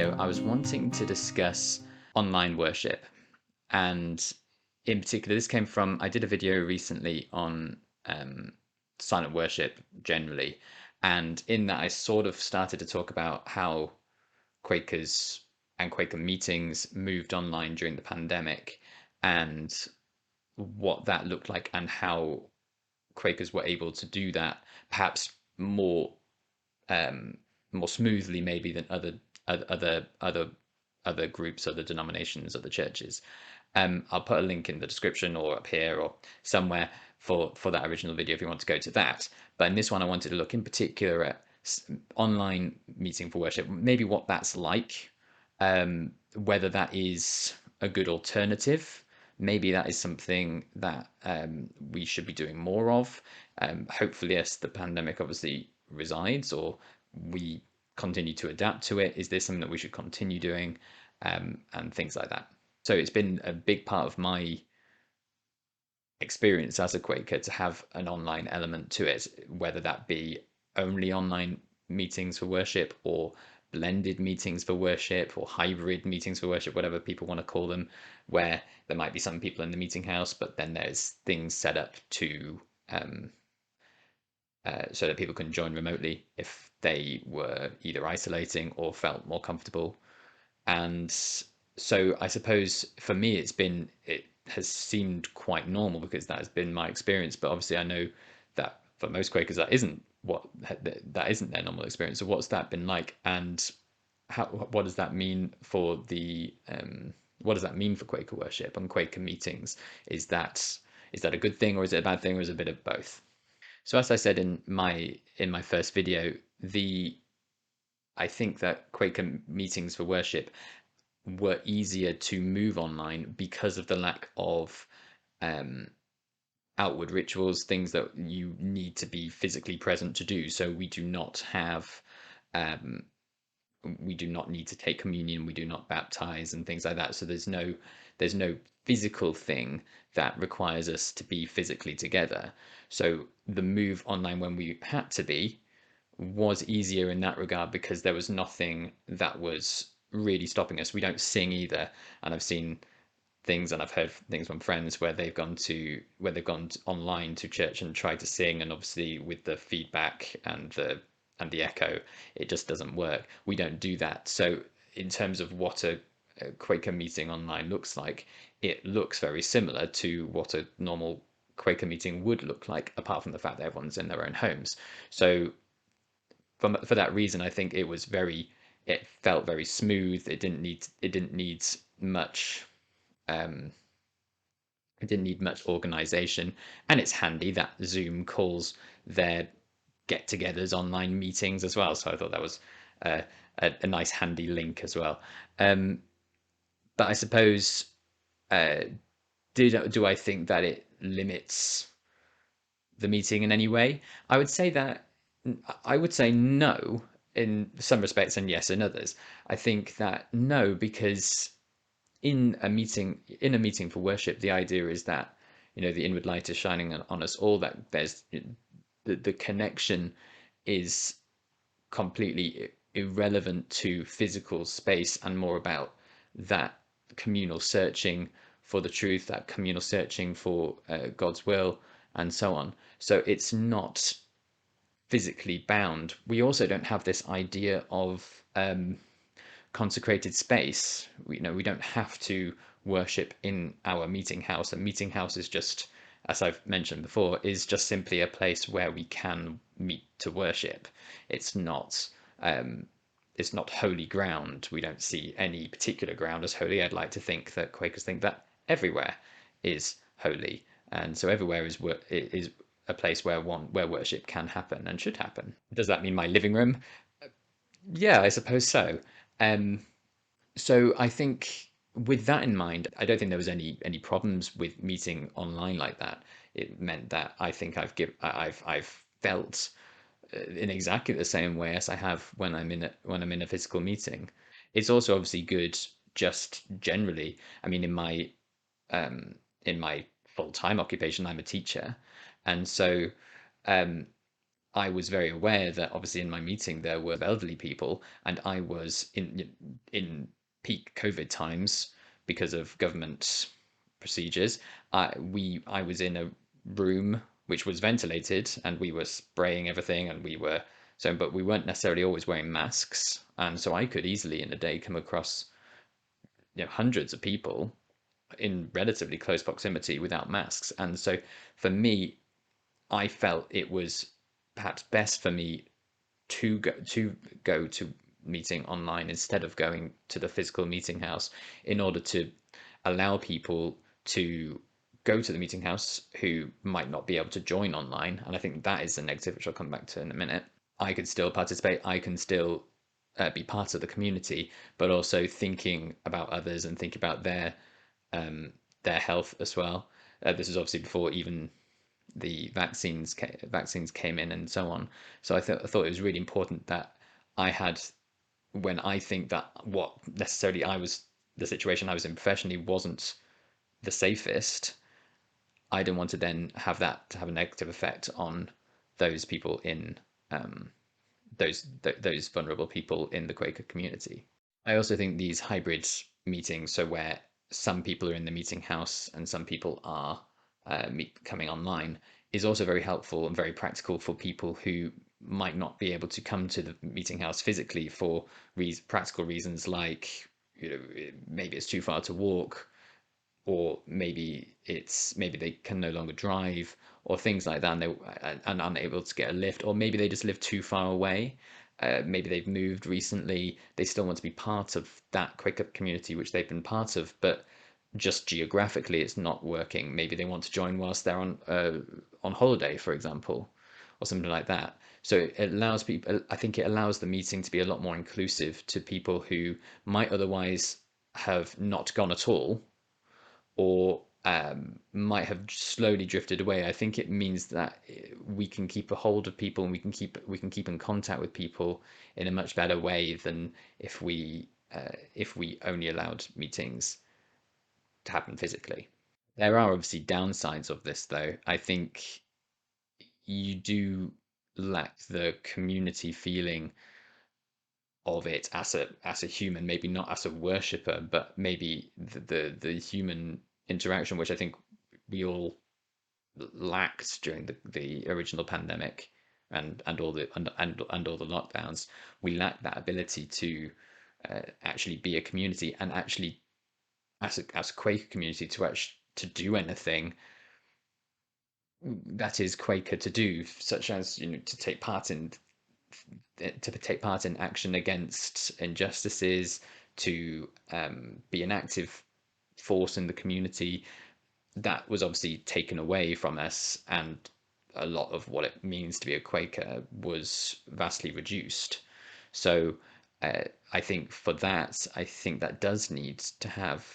video, I was wanting to discuss online worship. And in particular, this came from, I did a video recently on silent worship generally. And in that, I sort of started to talk about how Quakers and Quaker meetings moved online during the pandemic and what that looked like and how Quakers were able to do that perhaps more um, more smoothly maybe than other groups, other denominations, other churches. I'll put a link in the description or up here or somewhere for that original video if you want to go to that. But in this one, I wanted to look in particular at online meeting for worship, maybe what that's like, whether that is a good alternative. Maybe that is something that we should be doing more of. Hopefully, as the pandemic obviously resides, or we continue to adapt to it. Is this something that we should continue doing, and things like that? So it's been a big part of my experience as a Quaker to have an online element to it, whether that be only online meetings for worship or blended meetings for worship or hybrid meetings for worship, whatever people want to call them, where there might be some people in the meeting house, but then there's things set up to so that people can join remotely if they were either isolating or felt more comfortable. And so I suppose for me, it has seemed quite normal because that has been my experience. But obviously, I know that for most Quakers, that isn't their normal experience. So what's that been like, and what does that mean for the what does that mean for Quaker worship and Quaker meetings? Is that a good thing, or is it a bad thing, or is it a bit of both? So as I said in my first video, the I think that Quaker meetings for worship were easier to move online because of the lack of um, outward rituals, things that you need to be physically present to do. So um, we do not need to take communion, we do not baptize and things like that. So there's no physical thing that requires us to be physically together. So the move online when we had to be was easier in that regard because there was nothing that was really stopping us. We don't sing either, and I've seen things and I've heard things from friends where they've gone online to church and tried to sing, and obviously with the feedback and the echo, it just doesn't work. We don't do that. So in terms of what a Quaker meeting online looks like, it looks very similar to what a normal Quaker meeting would look like, apart from the fact that everyone's in their own homes. So for that reason, I think it felt very smooth. It didn't need much um, it didn't need much organization, and it's handy that Zoom calls their get-togethers online meetings as well. So I thought that was uh, a nice handy link as well. Um, but I suppose uh, do I think that it limits the meeting in any way? I would say that I would say no in some respects and yes in others. I think that no, because in a meeting for worship, the idea is that the inward light is shining on us all. That there's the connection is completely irrelevant to physical space and more about that communal searching for the truth, that communal searching for God's will, and so on. So it's not physically bound. We also don't have this idea of consecrated space. We don't have to worship in our meeting house. A meeting house is just, as I've mentioned before, is just simply a place where we can meet to worship. It's not um, it's not holy ground. We don't see any particular ground as holy. I'd like to think that Quakers think that everywhere is holy, and so everywhere is a place where worship can happen and should happen. Does that mean my living room? Yeah, I suppose so. Um, so I think with that in mind, I don't think there was any problems with meeting online like that. It meant that I think I've felt in exactly the same way as I have when I'm in a physical meeting. It's also obviously good just generally. I mean, in my full-time occupation, I'm a teacher, and so um, I was very aware that obviously in my meeting there were elderly people, and I was in peak COVID times because of government procedures. I was in a room which was ventilated, and we were spraying everything, and we were so, but we weren't necessarily always wearing masks, and so I could easily in a day come across hundreds of people in relatively close proximity without masks, and so for me, I felt it was perhaps best for me to go to meeting online instead of going to the physical meeting house in order to allow people to go to the meeting house who might not be able to join online. And I think that is the negative, which I'll come back to in a minute. I can still participate. I can still be part of the community, but also thinking about others and think about um, their health as well. This is obviously before even the vaccines came in and so on. So I thought it was really important that I had when I think that what necessarily I was the situation I was in professionally wasn't the safest. I didn't want to then have that to have a negative effect on those people in um, those vulnerable people in the Quaker community. I also think these hybrid meetings, so where some people are in the meeting house and some people are coming online, is also very helpful and very practical for people who might not be able to come to the meeting house physically for practical reasons like maybe it's too far to walk, or maybe they can no longer drive or things like that, and they and unable to get a lift, or maybe they just live too far away. Maybe they've moved recently. They still want to be part of that Quaker community which they've been part of, but just geographically it's not working. Maybe they want to join whilst they're on holiday, for example, or something like that. So it allows people. I think it allows the meeting to be a lot more inclusive to people who might otherwise have not gone at all, or might have slowly drifted away. I think it means that we can keep a hold of people, and we can keep in contact with people in a much better way than if we only allowed meetings to happen physically. There are obviously downsides of this, though. I think you do lack the community feeling of it as a human, maybe not as a worshipper, but maybe the human interaction, which I think we all lacked during the original pandemic and all and all the lockdowns. We lacked that ability to actually be a community, and actually as a Quaker community to do anything that is Quaker to do, such as to take part in action against injustices, to be an active force in the community. That was obviously taken away from us, and a lot of what it means to be a Quaker was vastly reduced. So uh, I think that does need to have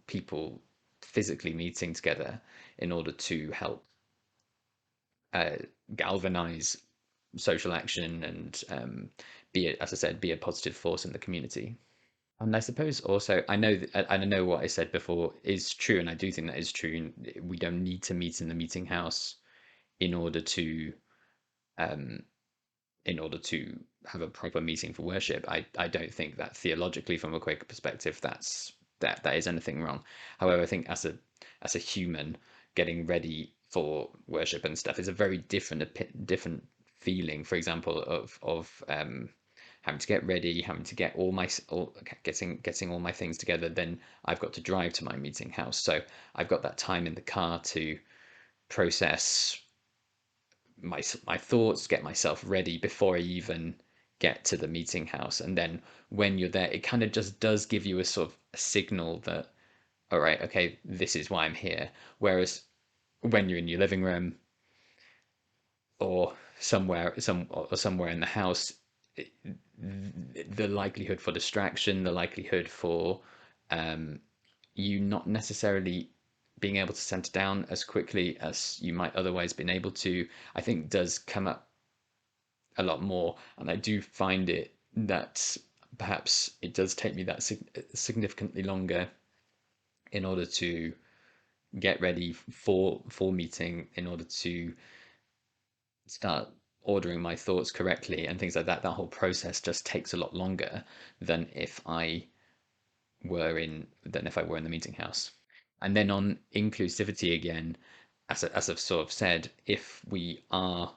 people physically meeting together in order to help uh, galvanize social action and as I said, be a positive force in the community. And I suppose also, I know what I said before is true, and I do think that is true. We don't need to meet in the meeting house in order to um, have a proper meeting for worship. I don't think that theologically, from a Quaker perspective, that is anything wrong. However, I think as a human, getting ready for worship and stuff is a very different feeling. For example, of having to get ready, having to get getting all my things together. Then I've got to drive to my meeting house, so I've got that time in the car to process my thoughts, get myself ready before I even get to the meeting house. And then when you're there, it kind of just does give you a sort of a signal that, all right, okay, this is why I'm here. Whereas when you're in your living room or somewhere in the house, the likelihood for distraction, the likelihood for um, you not necessarily being able to center down as quickly as you might otherwise been able to, I think does come up a lot more. And I do find it that perhaps it does take me that significantly longer in order to get ready for meeting, in order to start. ordering my thoughts correctly and things like that, that whole process just takes a lot longer than if I were in the meeting house. And then on inclusivity again, as I've sort of said, if we are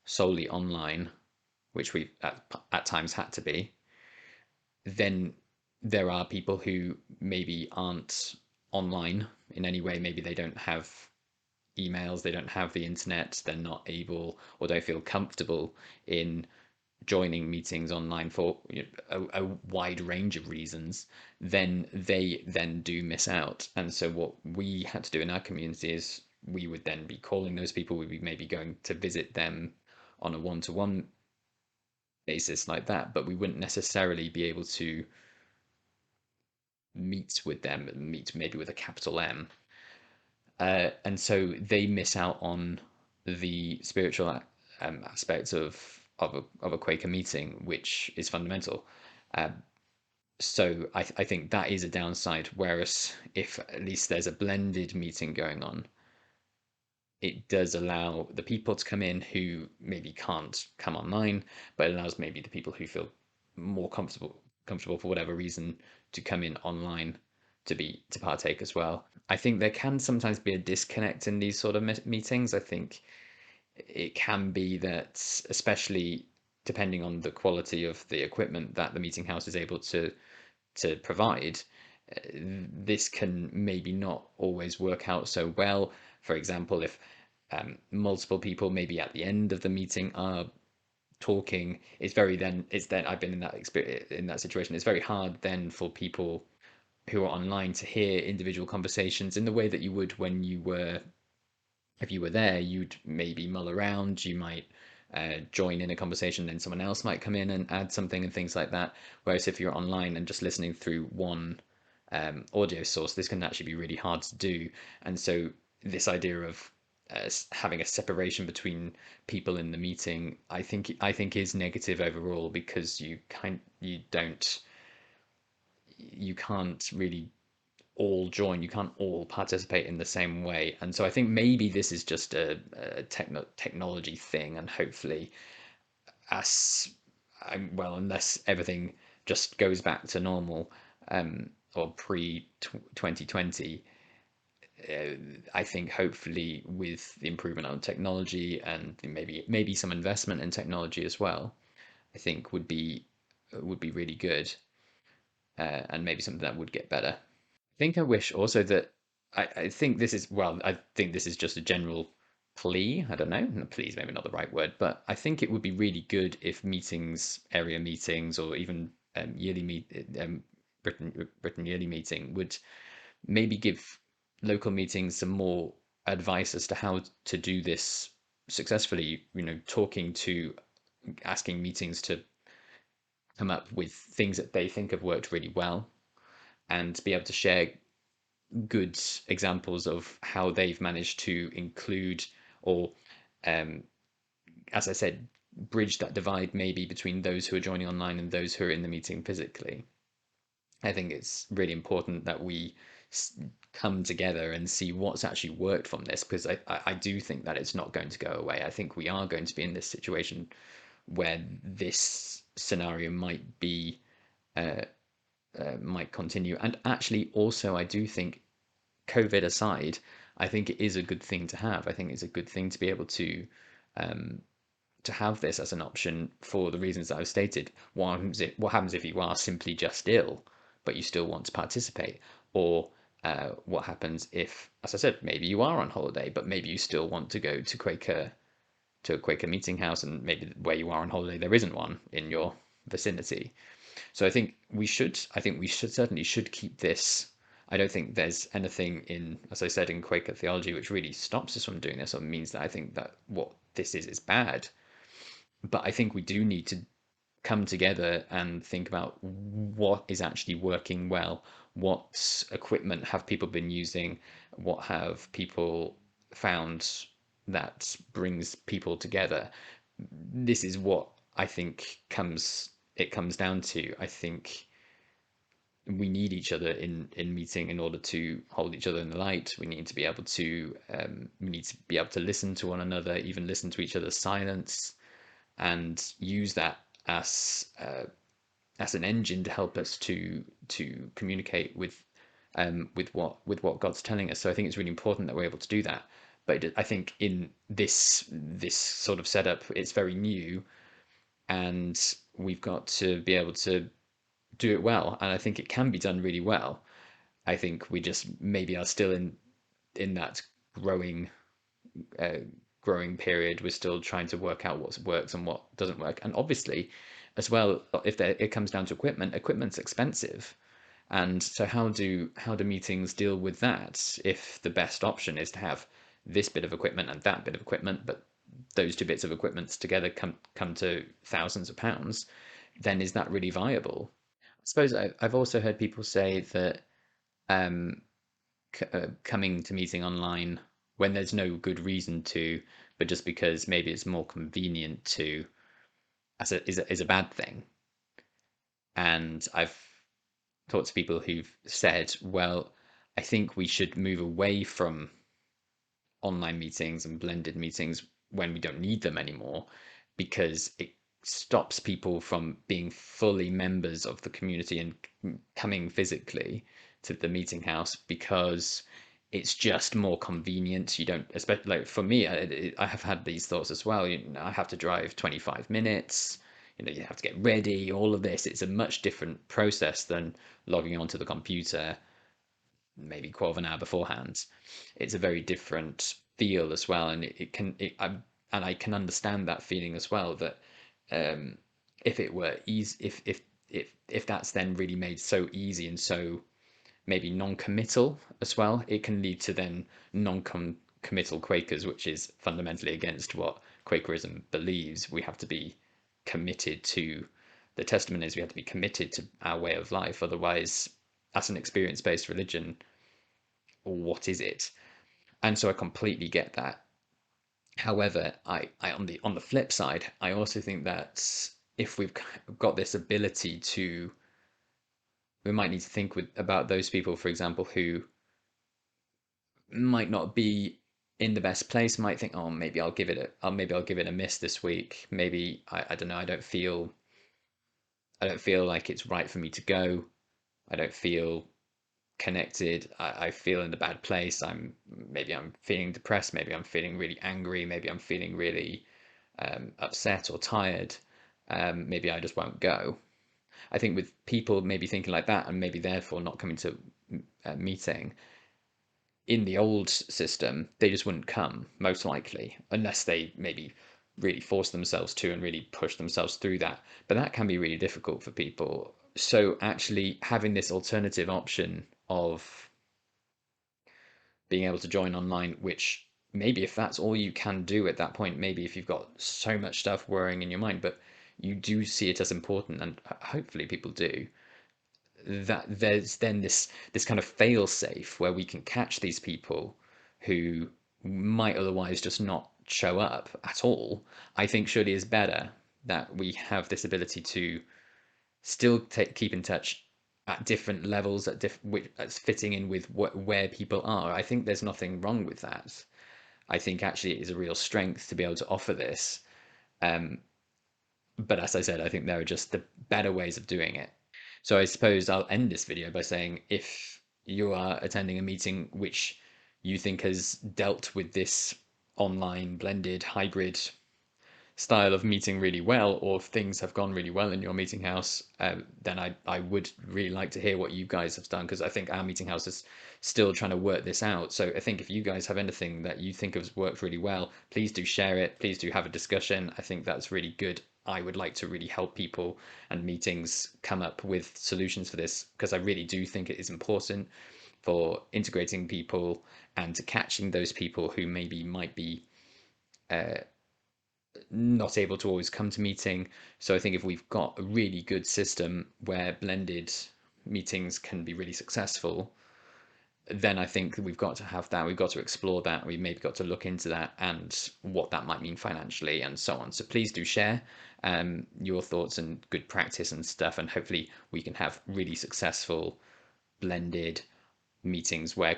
solely online, which we at times had to be, then there are people who maybe aren't online in any way. Maybe they don't have emails, they don't have the internet, they're not able or don't feel comfortable in joining meetings online for a wide range of reasons, then they then do miss out. And so what we had to do in our community is we would then be calling those people, we'd be maybe going to visit them on a one-to-one basis like that, but we wouldn't necessarily be able to meet with them, meet maybe with a capital M. And so they miss out on the spiritual aspects of a Quaker meeting, which is fundamental. Uh, so I think that is a downside. Whereas if at least there's a blended meeting going on, it does allow the people to come in who maybe can't come online, but it allows maybe the people who feel more comfortable for whatever reason to come in online to partake as well. I think there can sometimes be a disconnect in these sort of meetings. I think it can be that, especially depending on the quality of the equipment that the meeting house is able to provide, this can maybe not always work out so well. For example, if multiple people maybe at the end of the meeting are talking, it's then I've been in that experience in that situation. It's very hard then for people who are online to hear individual conversations in the way that you would when you were if you were there, you'd maybe mull around, you might join in a conversation, then someone else might come in and add something and things like that. Whereas if you're online and just listening through one audio source, this can actually be really hard to do. And so this idea of having a separation between people in the meeting, I think is negative overall because you can't really all join. You can't all participate in the same way. And so I think maybe this is just a technology thing, and hopefully, as well, unless everything just goes back to normal or pre 2020, I think hopefully with the improvement on technology and maybe some investment in technology as well, I think would be really good, and maybe something that would get better. Think I wish also that I think this is well, I think this is just a general plea. I don't know. Plea is maybe not the right word, but I think it would be really good if area meetings, or even yearly Britain yearly meeting would maybe give local meetings some more advice as to how to do this successfully. Asking meetings to come up with things that they think have worked really well and be able to share good examples of how they've managed to include or, um, as I said, bridge that divide maybe between those who are joining online and those who are in the meeting physically. I think it's really important that we come together and see what's actually worked from this, because I do think that it's not going to go away. I think we are going to be in this situation where this scenario uh, might continue. And actually, also, I do think COVID aside, I think it is a good thing to have. I think it's a good thing to be able um, to have this as an option for the reasons that I've stated. What happens if you are simply just ill, but you still want to participate? Or what happens if, as I said, maybe you are on holiday, but maybe you still want to go to a Quaker meeting house, and maybe where you are on holiday there isn't one in your vicinity. So I think we should certainly should keep this. I don't think there's anything in, as I said, in Quaker theology which really stops us from doing this, or means that I think that what this is bad. But I think we do need to come together and think about what is actually working well. What equipment have people been using? What have people found that brings people together? This is what I think comes down to. I think we need each other in meeting in order to hold each other in the light. We need to be able to listen to one another, even listen to each other's silence. and use that as an engine to help us to communicate with what God's telling us. So I think it's really important that we're able to do that. But I think in this sort of setup, it's very new, and we've got to be able to do it well. And I think it can be done really well. I think we just maybe are still in that growing uh, growing period. We're still trying to work out what works and what doesn't work. And obviously, as well, if it comes down to equipment, equipment's expensive. And so how do meetings deal with that if the best option is to have this bit of equipment and that bit of equipment, but those two bits of equipment together come to thousands of pounds, then is that really viable? I suppose I've also heard people say that um, coming to meeting online when there's no good reason to, but just because maybe it's more convenient to, is a bad thing. And I've talked to people who've said, well, I think we should move away from online meetings and blended meetings when we don't need them anymore, because it stops people from being fully members of the community and coming physically to the meeting house because it's just more convenient. You don't, especially like for me, I have had these thoughts as well. I have to drive 25 minutes. You have to get ready, all of this. It's a much different process than logging onto the computer maybe quarter of an hour beforehand. It's a very different feel as well, and and I can understand that feeling as well. That if it were easy, if that's then really made so easy and so maybe non-committal as well, it can lead to then non-committal Quakers, which is fundamentally against what Quakerism believes. We have to be committed to the testament is we have to be committed to our way of life. Otherwise, as an experience-based religion, what is it? And so I completely get that. However, I on the flip side, I also think that if we've got this ability to, we might need to think about those people, for example, who might not be in the best place, might think, oh, maybe I'll give it a miss this week. Maybe I don't know, I don't feel like it's right for me to go. I don't feel connected. I feel in a bad place. Maybe I'm feeling depressed. Maybe I'm feeling really angry. Maybe I'm feeling really upset or tired. Maybe I just won't go. I think with people maybe thinking like that and maybe therefore not coming to a meeting in the old system, they just wouldn't come most likely unless they maybe really force themselves to and really push themselves through that. But that can be really difficult for people. So actually having this alternative option of being able to join online, which maybe if that's all you can do at that point, maybe if you've got so much stuff worrying in your mind, but you do see it as important, and hopefully people do, that there's then this kind of fail safe where we can catch these people who might otherwise just not show up at all. I think surely is better that we have this ability to still keep in touch at different levels at that's fitting in with where people are. I think there's nothing wrong with that. I think actually it is a real strength to be able to offer this. Um, but as I said, I think there are just the better ways of doing it. So I suppose I'll end this video by saying if you are attending a meeting which you think has dealt with this online blended hybrid style of meeting really well, or if things have gone really well in your meeting house, then I would really like to hear what you guys have done, because I think our meeting house is still trying to work this out. So I think if you guys have anything that you think has worked really well, please do share it. Please do have a discussion. I think that's really good. I would like to really help people and meetings come up with solutions for this, because I really do think it is important for integrating people and to catching those people who maybe might be not able to always come to meeting. So I think if we've got a really good system where blended meetings can be really successful, then I think we've got to have that. We've got to explore that. We've maybe got to look into that and what that might mean financially and so on. So please do share your thoughts and good practice and stuff. And hopefully we can have really successful blended meetings where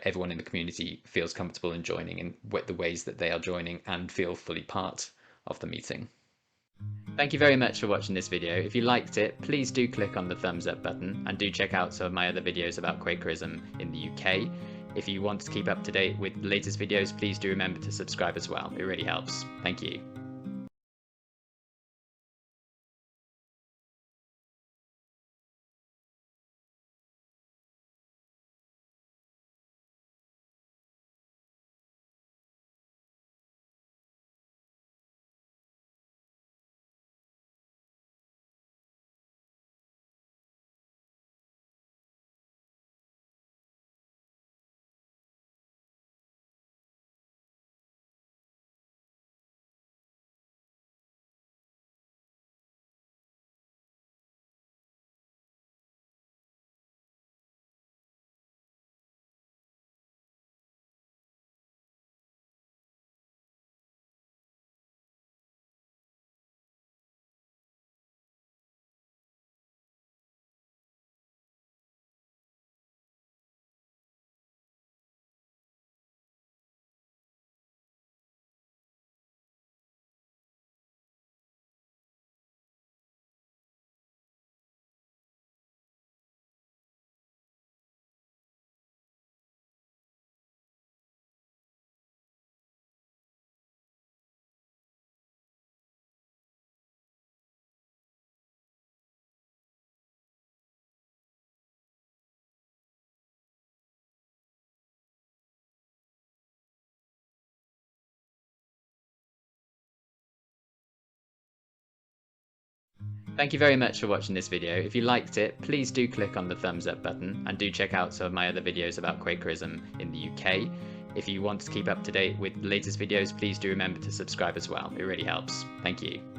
everyone in the community feels comfortable in joining and the ways that they are joining and feel fully part of the meeting. Thank you very much for watching this video. If you liked it, please do click on the thumbs up button and do check out some of my other videos about Quakerism in the UK. If you want to keep up to date with the latest videos, please do remember to subscribe as well. It really helps. Thank you. Thank you very much for watching this video. If you liked it, please do click on the thumbs up button and do check out some of my other videos about Quakerism in the UK. If you want to keep up to date with the latest videos, please do remember to subscribe as well. It really helps. Thank you.